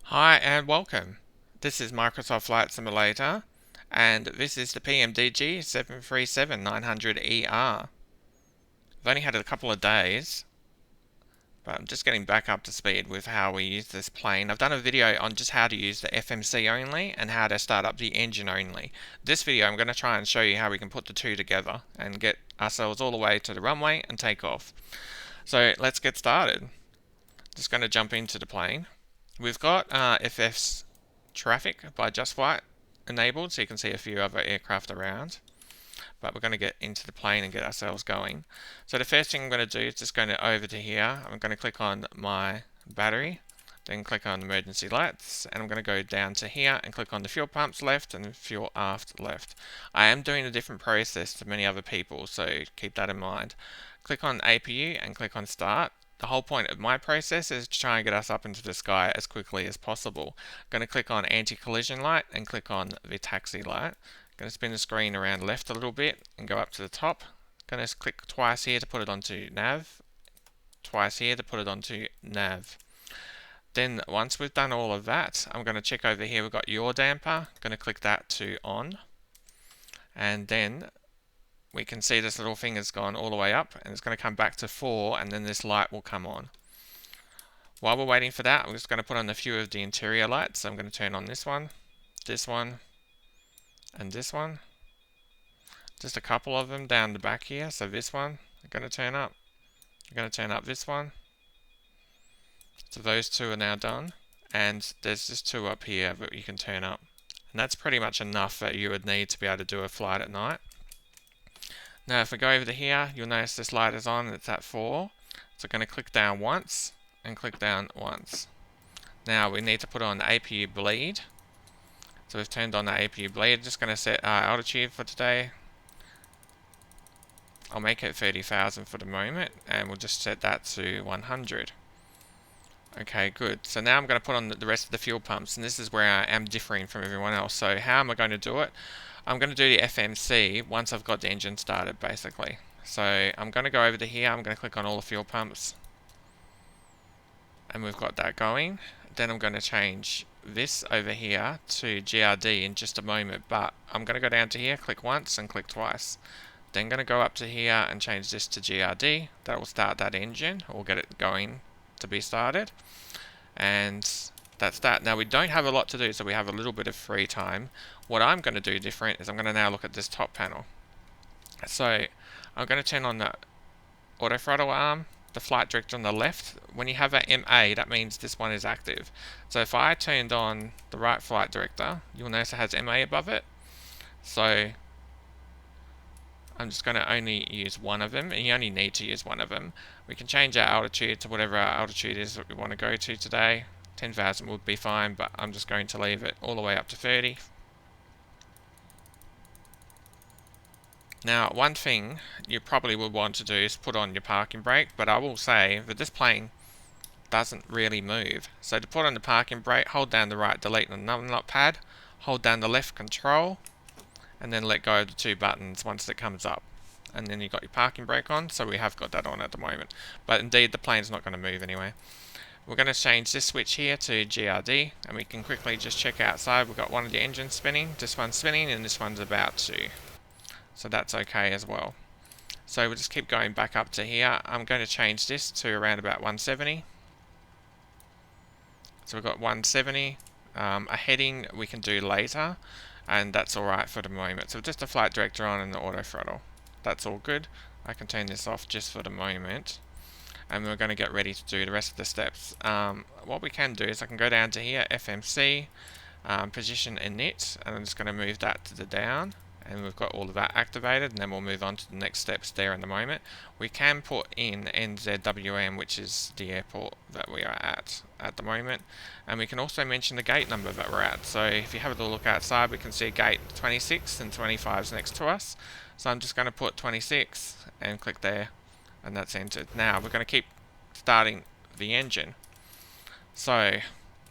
Hi and welcome. This is Microsoft Flight Simulator and this is the PMDG 737-900ER. I've only had it a couple of days, but I'm just getting back up to speed with how we use this plane. I've done a video on just how to use the FMC only and how to start up the engine only. This video I'm going to try and show you how we can put the two together and get ourselves all the way to the runway and take off. So let's get started. Just going to jump into the plane. We've got FS traffic by Just Flight enabled, so you can see a few other aircraft around. But we're going to get into the plane and get ourselves going. So the first thing I'm going to do is just going over to here. I'm going to click on my battery, then click on emergency lights, and I'm going to go down to here and click on the fuel pumps left and fuel aft left. I am doing a different process to many other people, so keep that in mind. Click on APU and click on start. The whole point of my process is to try and get us up into the sky as quickly as possible. I'm going to click on anti-collision light and click on the taxi light. I'm going to spin the screen around left a little bit and go up to the top. I'm going to click twice here to put it onto nav, twice here to put it onto nav. Then once we've done all of that, I'm going to check over here, we've got yaw damper. I'm going to click that to on. And then we can see this little thing has gone all the way up and it's going to come back to 4 and then this light will come on. While we're waiting for that, I'm just going to put on a few of the interior lights. So I'm going to turn on this one, and this one. Just a couple of them down the back here. So this one, I'm going to turn up. I'm going to turn up this one. So those two are now done. And there's just two up here that you can turn up. And that's pretty much enough that you would need to be able to do a flight at night. Now if we go over to here, you'll notice this light is on and it's at 4. So I'm going to click down once and click down once. Now we need to put on APU bleed. So we've turned on the APU bleed. Just going to set our altitude for today. I'll make it 30,000 for the moment and we'll just set that to 100. Okay, good. So now I'm going to put on the rest of the fuel pumps, and this is where I am differing from everyone else. So how am I going to do it? I'm going to do the FMC once I've got the engine started, basically. So I'm going to go over to here, I'm going to click on all the fuel pumps, and we've got that going. Then I'm going to change this over here to GRD in just a moment, but I'm going to go down to here, click once and click twice. Then going to go up to here and change this to GRD. That will start that engine, or get it going to be started. And that's that. Now we don't have a lot to do, so we have a little bit of free time. What I'm going to do different is I'm going to now look at this top panel. So I'm going to turn on the auto throttle arm, the flight director on the left. When you have a MA, that means this one is active. So if I turned on the right flight director, you'll notice it has MA above it. So I'm just going to only use one of them, and you only need to use one of them. We can change our altitude to whatever our altitude is that we want to go to today. 10,000 would be fine, but I'm just going to leave it all the way up to 30. Now, one thing you probably would want to do is put on your parking brake, but I will say that this plane doesn't really move. So to put on the parking brake, hold down the right delete on the Notepad, hold down the left control, and then let go of the two buttons once it comes up. And then you've got your parking brake on, so we have got that on at the moment. But indeed, the plane's not going to move anyway. We're going to change this switch here to GRD, and we can quickly just check outside. We've got one of the engines spinning, this one's spinning, and this one's about to. So that's okay as well. So we'll just keep going back up to here. I'm going to change this to around about 170. So we've got 170. A heading we can do later, and that's alright for the moment. So just the flight director on and the auto throttle. That's all good. I can turn this off just for the moment. And we're going to get ready to do the rest of the steps. What we can do is I can go down to here, FMC, position init, and I'm just going to move that to the down. And we've got all of that activated, and then we'll move on to the next steps there in a moment. We can put in NZWM, which is the airport that we are at the moment. And we can also mention the gate number that we're at. So if you have a look outside, we can see gate 26 and 25 is next to us. So I'm just going to put 26 and click there, and that's entered. Now we're going to keep starting the engine. So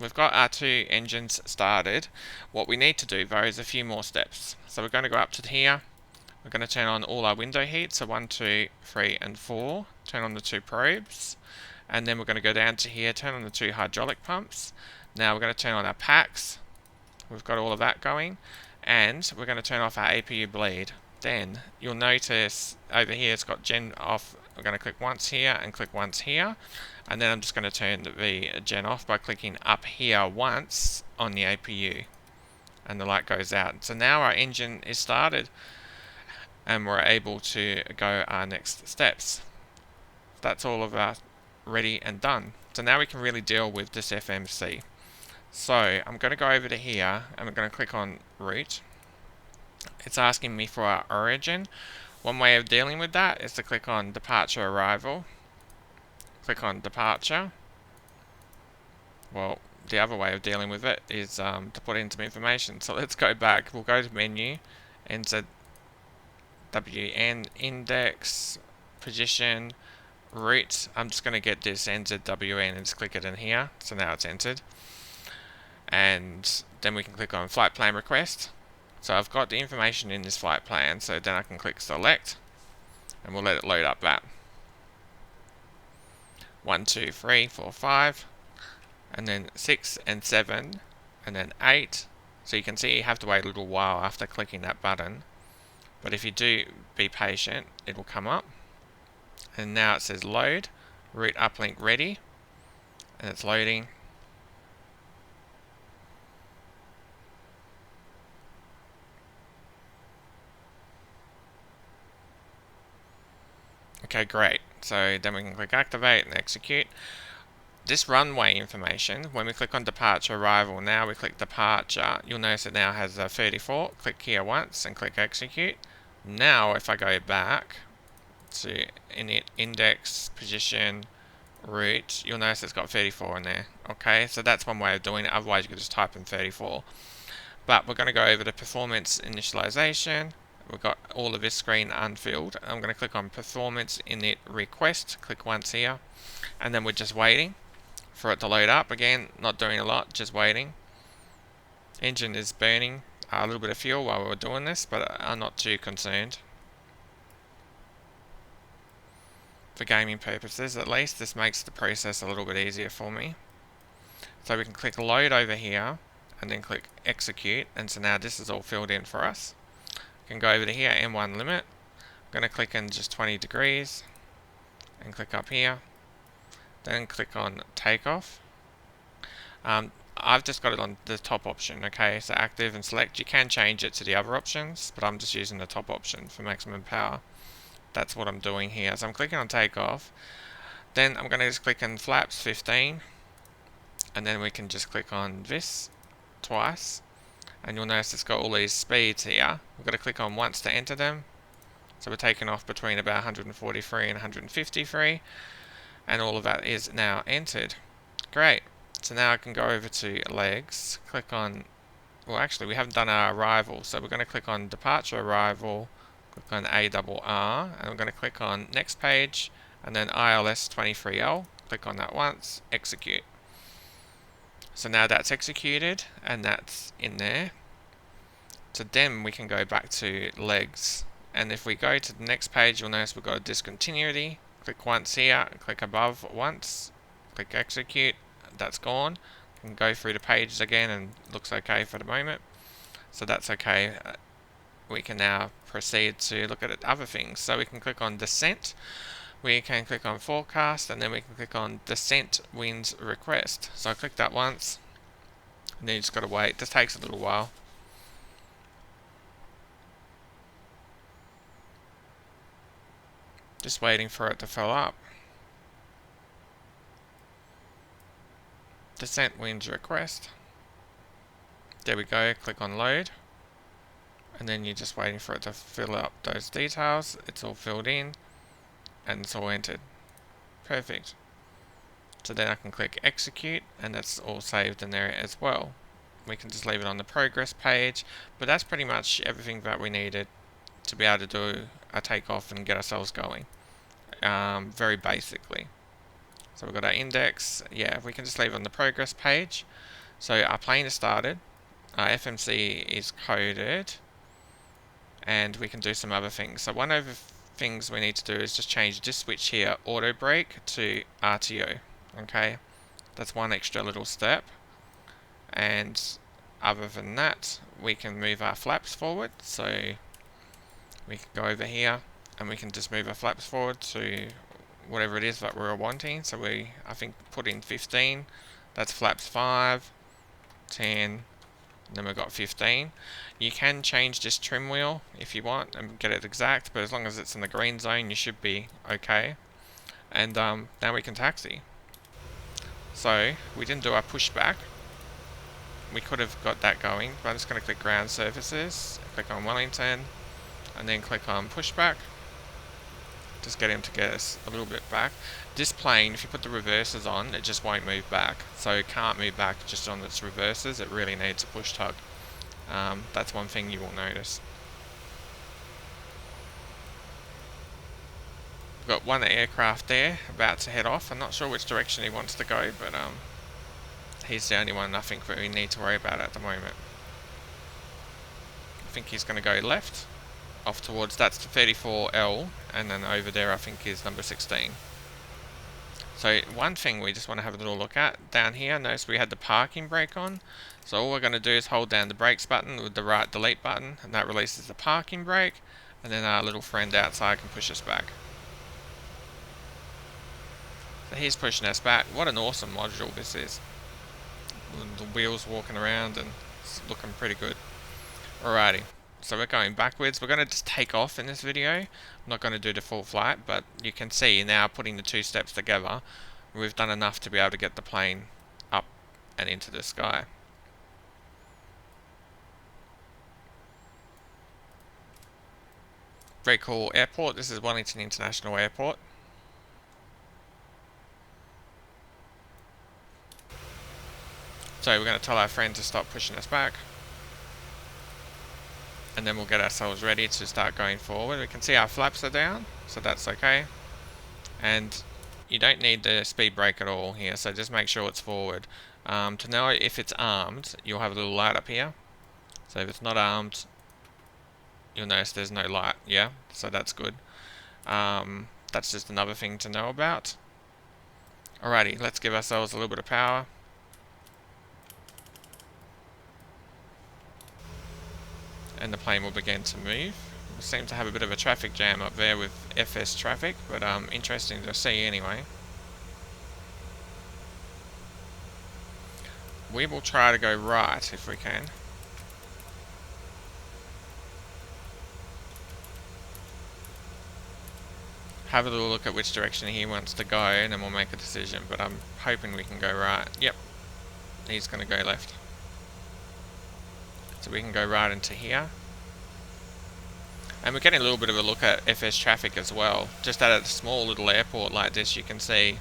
we've got our two engines started. What we need to do though is a few more steps. So we're going to go up to here. We're going to turn on all our window heat. So 1, 2, 3, and 4. Turn on the two probes. And then we're going to go down to here, turn on the two hydraulic pumps. Now we're going to turn on our packs. We've got all of that going, and we're going to turn off our APU bleed. Then you'll notice over here it's got gen off. We're going to click once here and click once here, and then I'm just going to turn the gen off by clicking up here once on the APU, and the light goes out. So now our engine is started, and we're able to go our next steps. That's all of our ready and done. So now we can really deal with this FMC. So I'm going to go over to here and I'm going to click on route. It's asking me for our origin. One way of dealing with that is to click on departure arrival. Click on departure. Well, the other way of dealing with it is to put in some information. So let's go back. We'll go to menu, NZWN index, position, route. I'm just going to get this NZWN and just click it in here. So now it's entered. And then we can click on flight plan request. So I've got the information in this flight plan, so then I can click select, and we'll let it load up that. 1, 2, 3, 4, 5, and then 6 and 7, and then 8. So you can see you have to wait a little while after clicking that button. But if you do be patient, it will come up. And now it says load, route uplink ready, and it's loading. Okay, great. So then we can click activate and execute. This runway information, when we click on departure arrival, now we click departure, you'll notice it now has a 34. Click here once and click execute. Now if I go back to index, position, route, you'll notice it's got 34 in there. Okay, so that's one way of doing it. Otherwise you could just type in 34. But we're going to go over to performance initialization. We've got all of this screen unfilled. I'm going to click on performance init request, click once here, and then we're just waiting for it to load up. Again, not doing a lot, just waiting. Engine is burning a little bit of fuel while we're doing this, but I'm not too concerned. For gaming purposes at least, this makes the process a little bit easier for me. So we can click load over here and then click execute, and so now this is all filled in for us. Can go over to here, M1 limit. I'm going to click in just 20 degrees and click up here. Then click on takeoff. I've just got it on the top option, okay, so active and select. You can change it to the other options, but I'm just using the top option for maximum power. That's what I'm doing here. So I'm clicking on takeoff. Then I'm going to just click on flaps 15, and then we can just click on this twice. And you'll notice it's got all these speeds here. We've got to click on once to enter them. So we're taking off between about 143 and 153. And all of that is now entered. Great. So now I can go over to legs. Click on, well actually we haven't done our arrival. So we're going to click on departure arrival. Click on ARR. And we're going to click on next page. And then ILS 23L. Click on that once. Execute. So now that's executed and that's in there. So then we can go back to legs. And if we go to the next page, you'll notice we've got a discontinuity. Click once here, click above once, click execute. That's gone. You can go through the pages again and it looks okay for the moment. So that's okay. We can now proceed to look at other things. So we can click on descent. We can click on forecast, and then we can click on descent winds request. So I click that once, and then you just got to wait. This takes a little while. Just waiting for it to fill up. Descent winds request. There we go. Click on load, and then you're just waiting for it to fill up those details. It's all filled in. And it's all entered. Perfect. So then I can click execute, and that's all saved in there as well. We can just leave it on the progress page, but that's pretty much everything that we needed to be able to do a takeoff and get ourselves going. Very basically. So we've got our index. Yeah, we can just leave it on the progress page. So our plane is started. Our FMC is coded, and we can do some other things. So one of the things we need to do is just change this switch here, auto brake, to RTO. Okay, that's one extra little step. And other than that, we can move our flaps forward. So we can go over here and we can just move our flaps forward to whatever it is that we're wanting. So I think, put in 15. That's flaps 5, 10, and then we've got 15. You can change this trim wheel if you want and get it exact, but as long as it's in the green zone, you should be okay. And now we can taxi. So we didn't do our pushback. We could have got that going, but I'm just going to click ground surfaces, click on Wellington, and then click on pushback. Just get him to get us a little bit back. This plane, if you put the reverses on, it just won't move back. So it can't move back just on its reverses. It really needs a push tug. That's one thing you will notice. We've got one aircraft there about to head off. I'm not sure which direction he wants to go, but he's the only one I think that we need to worry about at the moment. I think he's going to go left, off towards, that's the 34L, and then over there I think is number 16. So one thing we just want to have a little look at, down here, notice we had the parking brake on. So all we're going to do is hold down the brakes button with the right delete button, and that releases the parking brake, and then our little friend outside can push us back. So he's pushing us back. What an awesome module this is. The wheels walking around and it's looking pretty good. Alrighty, so we're going backwards. We're going to just take off in this video. I'm not going to do the full flight, but you can see now, putting the two steps together, we've done enough to be able to get the plane up and into the sky. Very cool airport. This is Wellington International Airport. So we're going to tell our friend to stop pushing us back. And then we'll get ourselves ready to start going forward. We can see our flaps are down, so that's okay. And you don't need the speed brake at all here, so just make sure it's forward. To know if it's armed, you'll have a little light up here. So if it's not armed, you'll notice there's no light, yeah? So that's good. That's just another thing to know about. Alrighty, let's give ourselves a little bit of power. And the plane will begin to move. We seem to have a bit of a traffic jam up there with FS traffic, but interesting to see anyway. We will try to go right if we can. Have a little look at which direction he wants to go and then we'll make a decision, but I'm hoping we can go right. Yep, he's going to go left. So we can go right into here. And we're getting a little bit of a look at FS traffic as well. Just at a small little airport like this, you can see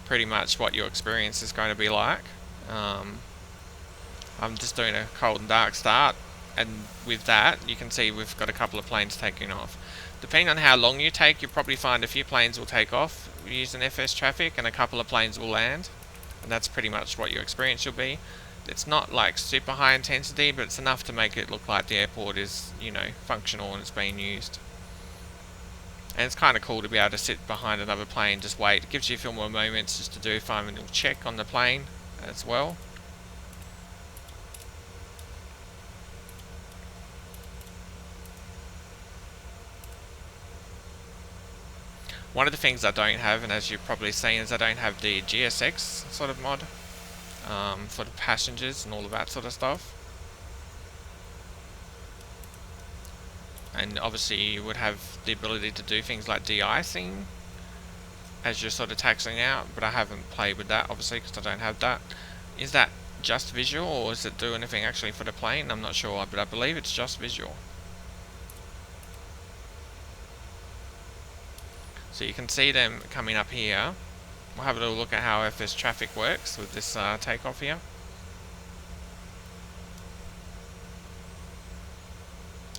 pretty much what your experience is going to be like. I'm just doing a cold and dark start, and with that you can see we've got a couple of planes taking off. Depending on how long you take, you'll probably find a few planes will take off using FS traffic and a couple of planes will land, and that's pretty much what your experience will be. It's not like super high intensity, but it's enough to make it look like the airport is, you know, functional and it's being used. And it's kind of cool to be able to sit behind another plane, just wait. It gives you a few more moments just to do a final check on the plane as well. One of the things I don't have, and as you've probably seen, is I don't have the GSX sort of mod. For the passengers and all of that sort of stuff. And obviously you would have the ability to do things like de-icing as you're sort of taxiing out, but I haven't played with that obviously because I don't have that. Is that just visual, or does it do anything actually for the plane? I'm not sure, but I believe it's just visual. So you can see them coming up here. We'll have a little look at how FS traffic works with this takeoff here.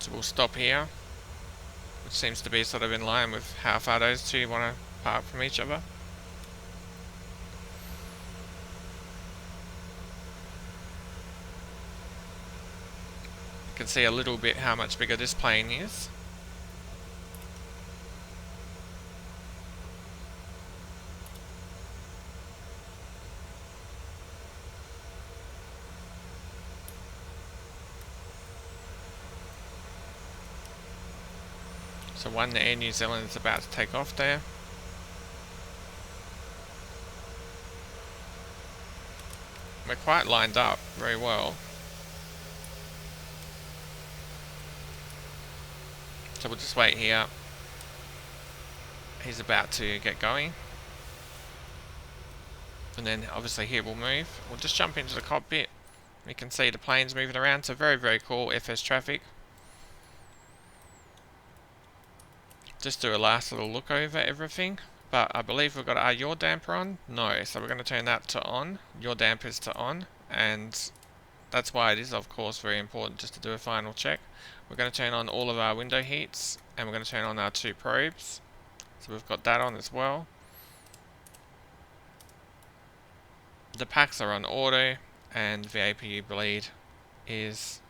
So we'll stop here, which seems to be sort of in line with how far those two want to park from each other. You can see a little bit how much bigger this plane is. So one Air New Zealand is about to take off there. We're quite lined up very well. So we'll just wait here. He's about to get going. And then obviously here we'll move. We'll just jump into the cockpit. We can see the planes moving around. So very, very cool FS traffic. Just do a last little look over everything. But I believe we've got our yaw damper on. No, so we're going to turn that to on. Yaw dampers to on. And that's why it is, of course, very important just to do a final check. We're going to turn on all of our window heats. And we're going to turn on our 2 probes. So we've got that on as well. The packs are on auto. And the APU bleed is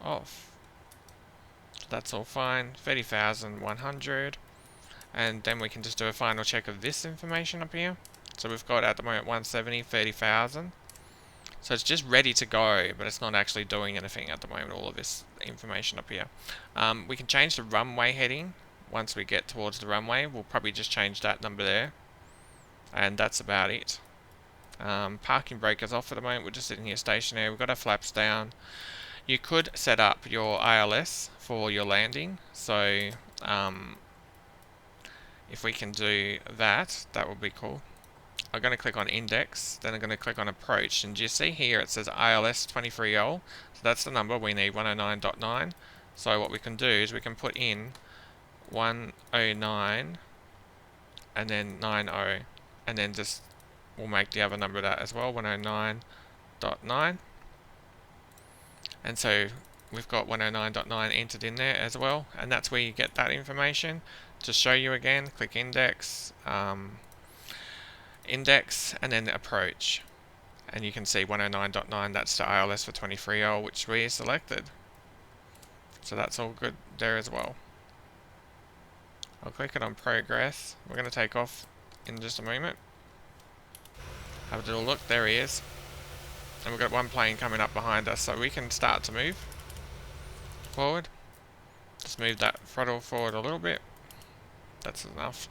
off. So that's all fine. 30,100. And then we can just do a final check of this information up here. So we've got at the moment 170, 30,000. So it's just ready to go, but it's not actually doing anything at the moment, all of this information up here. We can change the runway heading once we get towards the runway. We'll probably just change that number there. And that's about it. Parking brake is off at the moment. We're just sitting here stationary. We've got our flaps down. You could set up your ILS for your landing. So if we can do that, that would be cool. I'm going to click on index, then I'm going to click on approach, and you see here it says ILS 23L, so that's the number. We need 109.9. So what we can do is we can put in 109 and then 90, and then just we'll make the other number that as well, 109.9. And so we've got 109.9 entered in there as well, and that's where you get that information. To show you again, click index, index, and then approach. And you can see 109.9, that's the ILS for 23L, which we selected. So that's all good there as well. I'll click it on progress. We're going to take off in just a moment. Have a little look, there he is. And we've got one plane coming up behind us, so we can start to move forward. Just move that throttle forward a little bit. That's enough.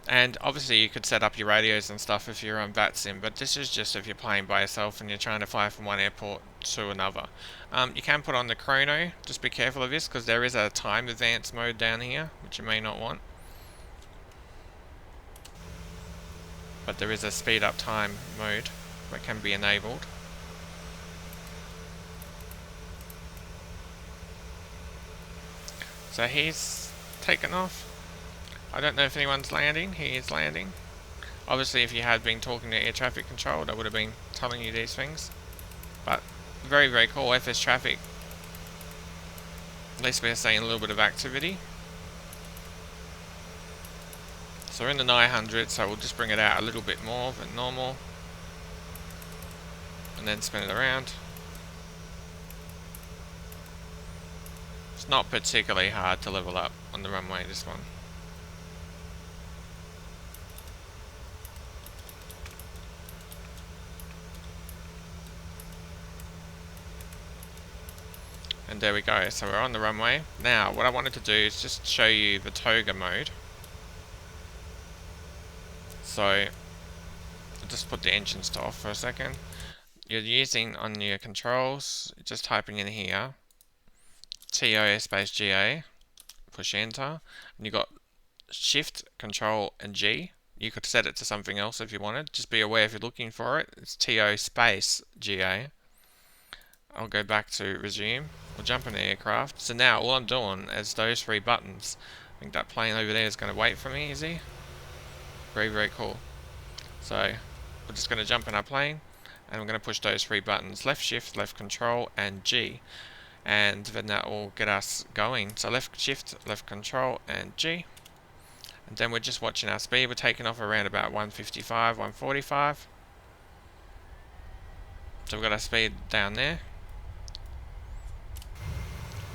And obviously you could set up your radios and stuff if you're on VATSIM, but this is just if you're playing by yourself and you're trying to fly from one airport to another. You can put on the chrono, just be careful of this because there is a time advance mode down here, which you may not want. But there is a speed up time mode that can be enabled. So he's taken off. I don't know if anyone's landing. He is landing. Obviously if you had been talking to air traffic control, they would have been telling you these things. But very, very cool FS traffic. At least we're seeing a little bit of activity. So we're in the 900, so we'll just bring it out a little bit more than normal. And then spin it around. It's not particularly hard to level up on the runway, this one. And there we go, so we're on the runway. Now, what I wanted to do is just show you the toga mode. So, I'll just put the engines to off for a second. You're using on your controls, just typing in here, TO space GA, push enter, and you got shift, control, and G. You could set it to something else if you wanted. Just be aware if you're looking for it, it's TO space GA. I'll go back to resume. We'll jump in the aircraft. So now all I'm doing is those 3 buttons. I think that plane over there is going to wait for me, is he? Very, very cool. So we're just going to jump in our plane and we're going to push those 3 buttons, left shift, left control, and G. And then that will get us going. So left shift, left control, and G. And then we're just watching our speed. We're taking off around about 155, 145. So we've got our speed down there.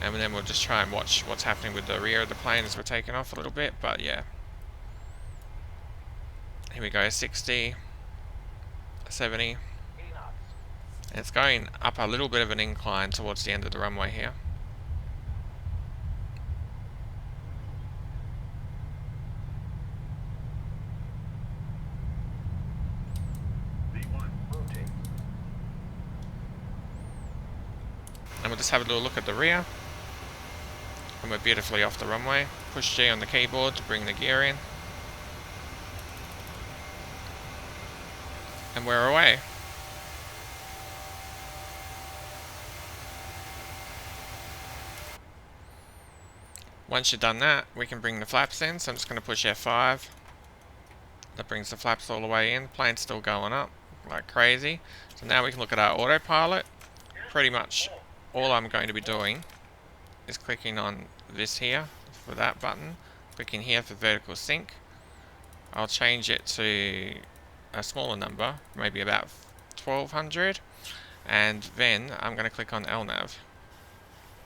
And then we'll just try and watch what's happening with the rear of the plane as we're taking off a little bit. But yeah. Here we go, 60, 70, And it's going up a little bit of an incline towards the end of the runway here. And we'll just have a little look at the rear. And we're beautifully off the runway. Push G on the keyboard to bring the gear in. And we're away. Once you've done that, we can bring the flaps in. So I'm just going to push F5. That brings the flaps all the way in. Plane's still going up like crazy. So now we can look at our autopilot. Pretty much all I'm going to be doing is clicking on this here for that button. Clicking here for vertical sync. I'll change it to a smaller number, maybe about 1200. And then I'm going to click on LNAV.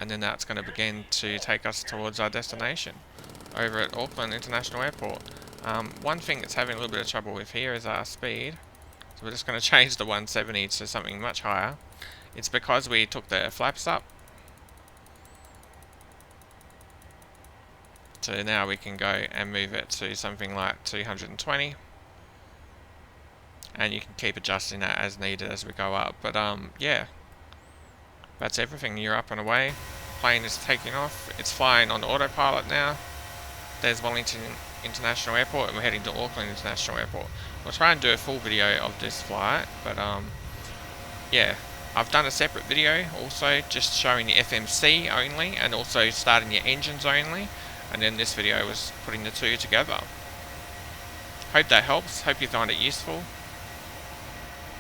And then that's going to begin to take us towards our destination over at Auckland International Airport. One thing that's having a little bit of trouble with here is our speed. So we're just going to change the 170 to something much higher. It's because we took the flaps up. So now we can go and move it to something like 220. And you can keep adjusting that as needed as we go up. But yeah, that's everything. You're up and away. Plane is taking off. It's flying on autopilot now. There's Wellington International Airport, and we're heading to Auckland International Airport. We'll try and do a full video of this flight, but yeah, I've done a separate video also just showing the FMC only, and also starting your engines only, and then this video was putting the two together. Hope that helps. Hope you find it useful,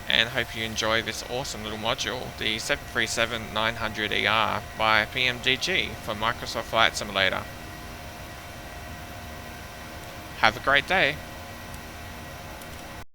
and hope you enjoy this awesome little module, the 737-900ER by PMDG for Microsoft Flight Simulator. Have a great day.